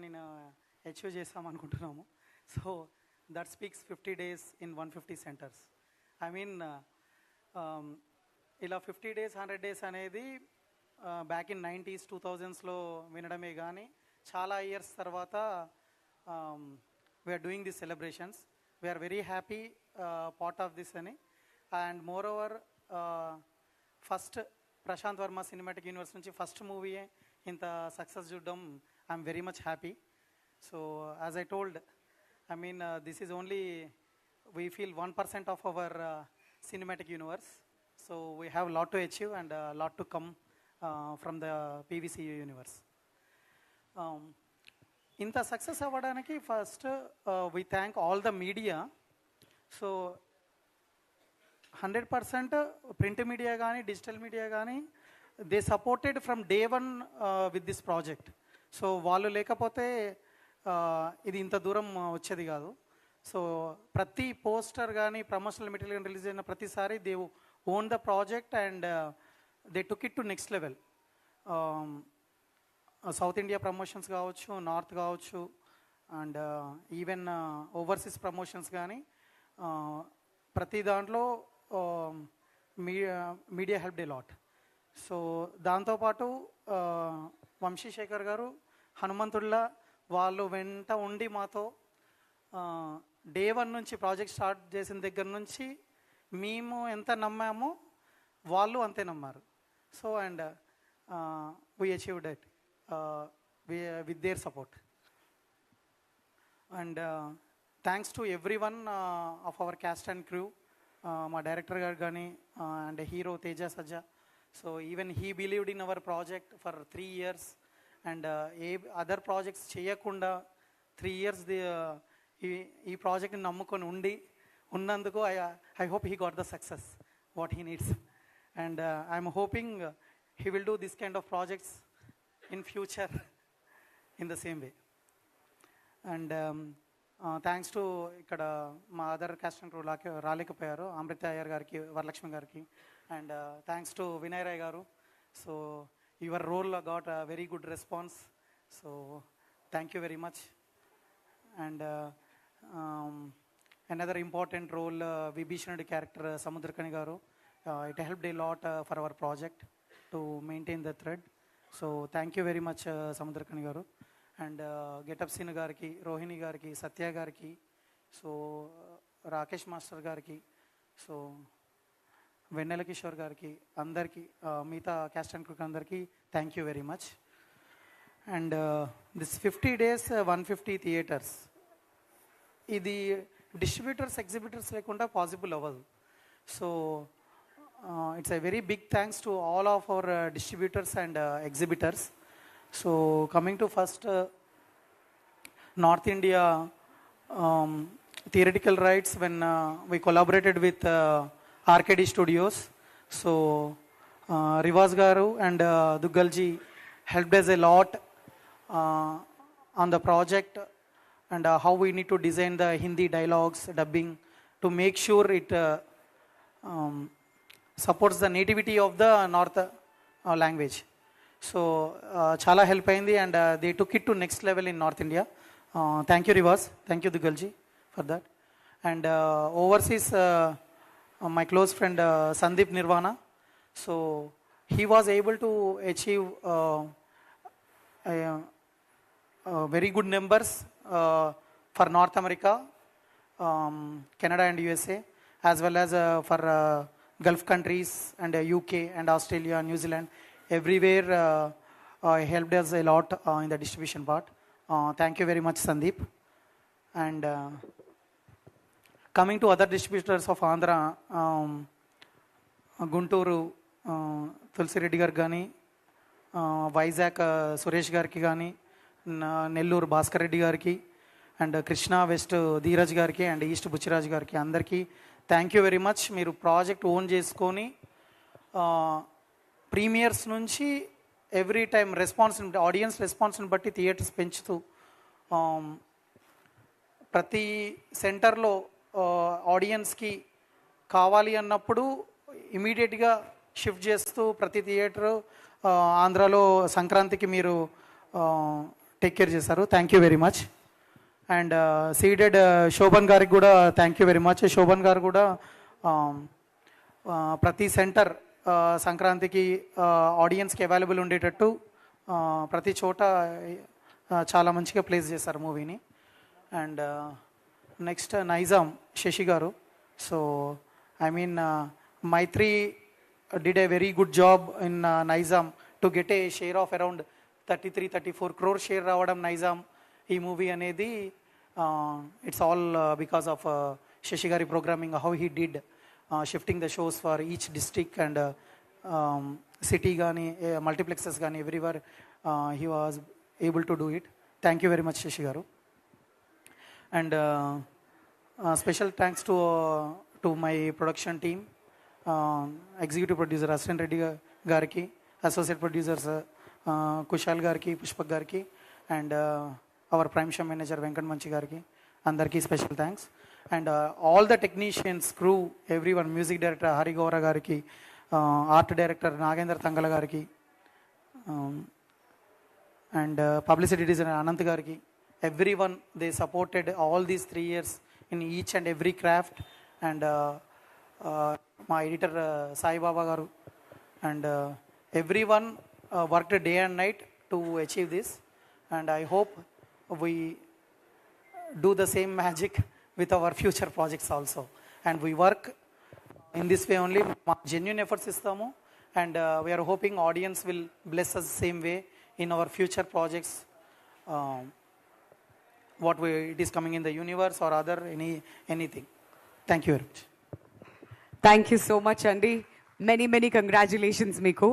నేను అచీవ్ చేస్తామనుకుంటున్నాము. So that speaks 50 days in 150 centers. I mean ఇలా 50 days 100 days అనేది బ్యాక్ ఇన్ 90s 2000స్లో వినడమే కానీ చాలా ఇయర్స్ తర్వాత we're doing this celebrations. We're very happy part of this అని. And moreover first Prashanth Varma cinematic universe నుంచి ఫస్ట్ మూవీ ఇంత సక్సెస్ చూడడం I'm very much happy. So as I told, I mean, this is only, we feel 1% of our cinematic universe. So we have a lot to achieve and a lot to come from the PVCU universe. Inta success avvadaniki first we thank all the media. So 100% print media gaani, digital media gaani, they supported from day one with this project. So వాళ్ళు లేకపోతే ఇది ఇంత దూరం వచ్చేది కాదు. So ప్రతి poster కానీ promotional material release అయిన ప్రతిసారి they own the project and they took it to next level. South India promotions కావచ్చు, నార్త్ కావచ్చు, అండ్ ఈవెన్ ఓవర్సీస్ ప్రమోషన్స్ కానీ ప్రతి దాంట్లో media help day lot. So దాంతోపాటు వంశీశేఖర్ గారు హనుమంతుల్లా వాళ్ళు వెంట ఉండి మాతో డే 1 నుంచి ప్రాజెక్ట్ స్టార్ట్ చేసిన దగ్గర నుంచి మేము ఎంత నమ్మామో వాళ్ళు అంతే నమ్మారు. So and we achieved it with their support. And thanks to every one of our caste and crew, మా డైరెక్టర్ గారు కానీ and hero Teja Sajja. So even he believed in our project for 3 years. And A other projects చేయకుండా 3 years ఈ ప్రాజెక్ట్ని నమ్ముకొని ఉన్నందుకు I hope he got the success what he needs. And I'm hoping he will do this kind of projects in future in the same way. And thanks to ఇక్కడ మా other caste and crew రాలేకపోయారు, అమృత అయ్యర్ గారికి, వరలక్ష్మి గారికి. And thanks to Vinay Rai garu. So your role got a very good response, so thank you very much. And another important role, Vibhishanuడి character Samudrakani garu, it helped a lot for our project to maintain the thread. So thank you very much Samudrakani garu. And Get Up Scene gariki, Rohini gariki, Satya gariki, so Rakesh master gariki, so Vennela Kishore గారికి, అందరికీ, మిగతా cast and క్రూకి అందరికీ thank you very much. And this 50 days 150 theatres, ఇది distributors exhibitors లేకుండా possible అవ్వదు. So it's a very big thanks to all of our distributors and exhibitors. So coming to first north India theatrical rights, when we collaborated with RKD Studios. So Rivas garu and Duggalji helped us a lot on the project and how we need to design the Hindi dialogues, dubbing, to make sure it supports the nativity of the North language. So chala help ayindi and they took it to next level in North India. Thank you Rivas, thank you Duggalji for that. And overseas my close friend Sandeep Nirvana. So he was able to achieve very good numbers for North America, Canada and USA, as well as for Gulf countries and UK and Australia, New Zealand. Everywhere helped us a lot in the distribution part. Thank you very much Sandeep. And coming to other distributors of Andhra, Gunturu Tulsi Reddy garu gaani, Vizag Suresh gariki gaani, Nellore Bhaskar Reddy gariki, and Krishna West Dheeraj gariki and East Buchiraj gariki andarki thank you very much. Meeru project own cheskoni premieres nunchi every time response audience response ni batti theaters penchutu ప్రతి సెంటర్లో ఆడియన్స్కి కావాలి అన్నప్పుడు ఇమీడియట్గా shift చేస్తూ ప్రతి theatre ఆంధ్రాలో సంక్రాంతికి మీరు టేక్ కేర్ చేశారు. Thank you very much. And Ceded Shobhan గారికి కూడా thank you very much. Shobhan garu కూడా ప్రతి సెంటర్ సంక్రాంతికి ఆడియన్స్కి అవైలబుల్ ఉండేటట్టు ప్రతి చోట చాలా మంచిగా ప్లేస్ చేశారు మూవీని. And next Nizam Sasi garu. So I mean Mythri did a very good job in Nizam to get a share of around 33-34 crore share రావడం నైజాం ఈ మూవీ అనేది it's all because of Sasi గారి programming, how he did shifting the shows for each district and city కానీ multiplexes కానీ everywhere he was able to do it. Thank you very much Sasi garu. And special thanks to my production team, executive producer assistant Reddy గారికి, associate producers Kushal గారికి, పుష్పక్ గారికి, and our prime show manager Venkat మంచి గారికి, అందరికీ special thanks. And all the technicians, crew, every one, music director Hari Gowra గారికి, art director Nagendra Tangala గారికి, and publicity designer Anant గారికి, every one they supported all these 3 years in each and every craft. And మా editor Saibaba గారు, and every one worked day and night to achieve this, and I hope we do the same magic with our future projects also, and we work in this way only. Genuine efforts istamu, and we are hoping audience will bless us same way in our future projects, it is coming in the universe or other anything. Thank you very much. Thank you so much, Andy. Many congratulations meeku.